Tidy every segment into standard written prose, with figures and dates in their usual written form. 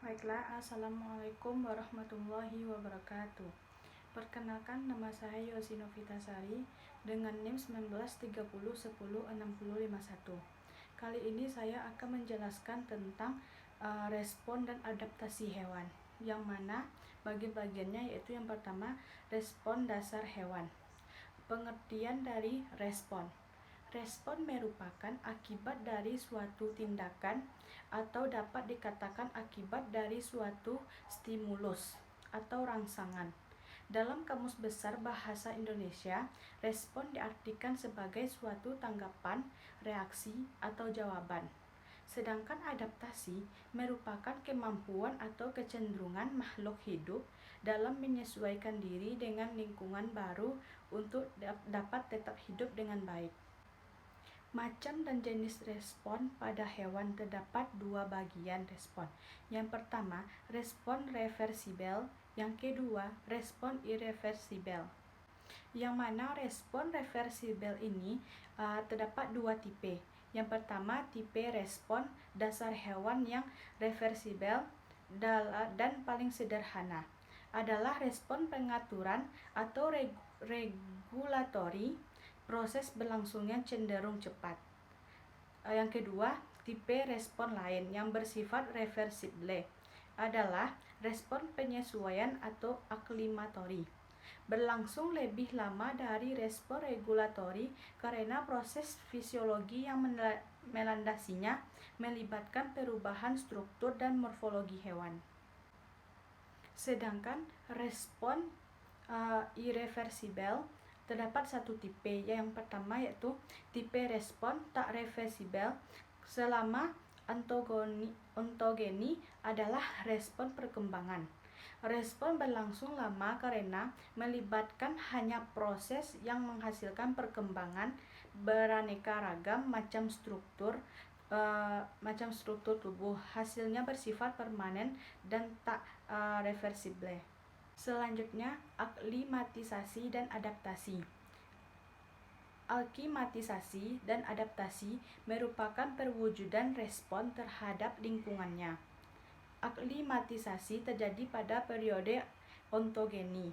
Baiklah, Assalamualaikum warahmatullahi wabarakatuh. Perkenalkan, nama saya Yosi Novitasari dengan NIM 1930106051. Kali ini saya akan menjelaskan tentang respon dan adaptasi hewan, yang mana bagian-bagiannya yaitu yang pertama, respon dasar hewan. Pengertian dari respon. Respon merupakan akibat dari suatu tindakan atau dapat dikatakan akibat dari suatu stimulus atau rangsangan. Dalam Kamus Besar Bahasa Indonesia, respon diartikan sebagai suatu tanggapan, reaksi, atau jawaban. Sedangkan adaptasi merupakan kemampuan atau kecenderungan makhluk hidup dalam menyesuaikan diri dengan lingkungan baru untuk dapat tetap hidup dengan baik. Macam dan jenis respon pada hewan terdapat dua bagian respon. Yang pertama, respon reversibel. Yang kedua, respon irreversibel. Yang mana respon reversibel ini terdapat dua tipe. Yang pertama, tipe respon dasar hewan yang reversibel dan paling sederhana adalah respon pengaturan atau regulatori. Proses berlangsungnya cenderung cepat. Yang kedua, tipe respon lain yang bersifat reversible adalah respon penyesuaian atau aklimatori. Berlangsung lebih lama dari respon regulatori karena proses fisiologi yang melandasinya melibatkan perubahan struktur dan morfologi hewan. Sedangkan respon irreversibel terdapat satu tipe. Yang pertama yaitu tipe respon tak reversibel selama ontogeni adalah respon perkembangan. Respon berlangsung lama karena melibatkan hanya proses yang menghasilkan perkembangan beraneka ragam macam struktur tubuh. Hasilnya bersifat permanen dan tak reversible. Selanjutnya, aklimatisasi dan adaptasi. Aklimatisasi dan adaptasi merupakan perwujudan respon terhadap lingkungannya. Aklimatisasi terjadi pada periode ontogeni,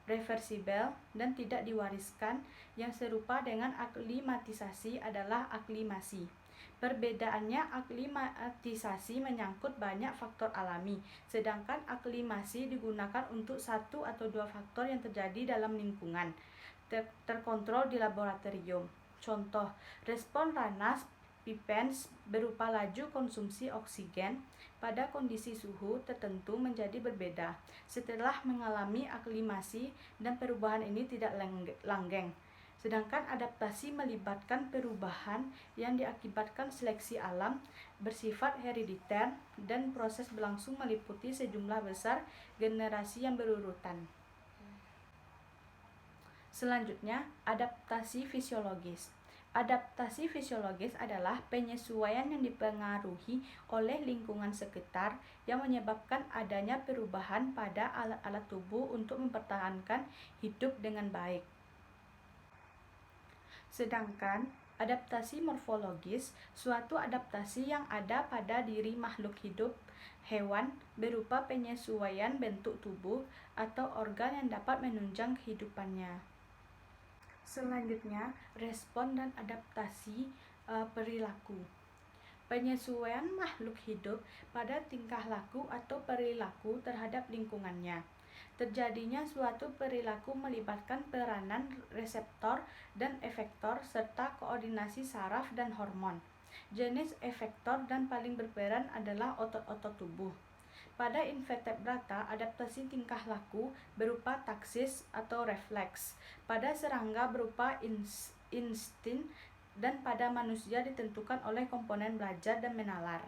reversibel, dan tidak diwariskan. Yang serupa dengan aklimatisasi adalah aklimasi. Perbedaannya, aklimatisasi menyangkut banyak faktor alami, sedangkan aklimasi digunakan untuk satu atau dua faktor yang terjadi dalam lingkungan, terkontrol di laboratorium. Contoh, respon Ranas pipens berupa laju konsumsi oksigen pada kondisi suhu tertentu menjadi berbeda setelah mengalami aklimasi, dan perubahan ini tidak langgeng. Sedangkan adaptasi melibatkan perubahan yang diakibatkan seleksi alam, bersifat herediter, dan proses berlangsung meliputi sejumlah besar generasi yang berurutan. Selanjutnya, adaptasi fisiologis. Adaptasi fisiologis adalah penyesuaian yang dipengaruhi oleh lingkungan sekitar yang menyebabkan adanya perubahan pada alat-alat tubuh untuk mempertahankan hidup dengan baik. Sedangkan adaptasi morfologis, suatu adaptasi yang ada pada diri makhluk hidup hewan berupa penyesuaian bentuk tubuh atau organ yang dapat menunjang kehidupannya. Selanjutnya, respon dan adaptasi perilaku. Penyesuaian makhluk hidup pada tingkah laku atau perilaku terhadap lingkungannya. Terjadinya suatu perilaku melibatkan peranan reseptor dan efektor serta koordinasi saraf dan hormon. Jenis efektor dan paling berperan adalah otot-otot tubuh. Pada invertebrata, adaptasi tingkah laku berupa taksis atau refleks. Pada serangga berupa insting, dan pada manusia ditentukan oleh komponen belajar dan menalar.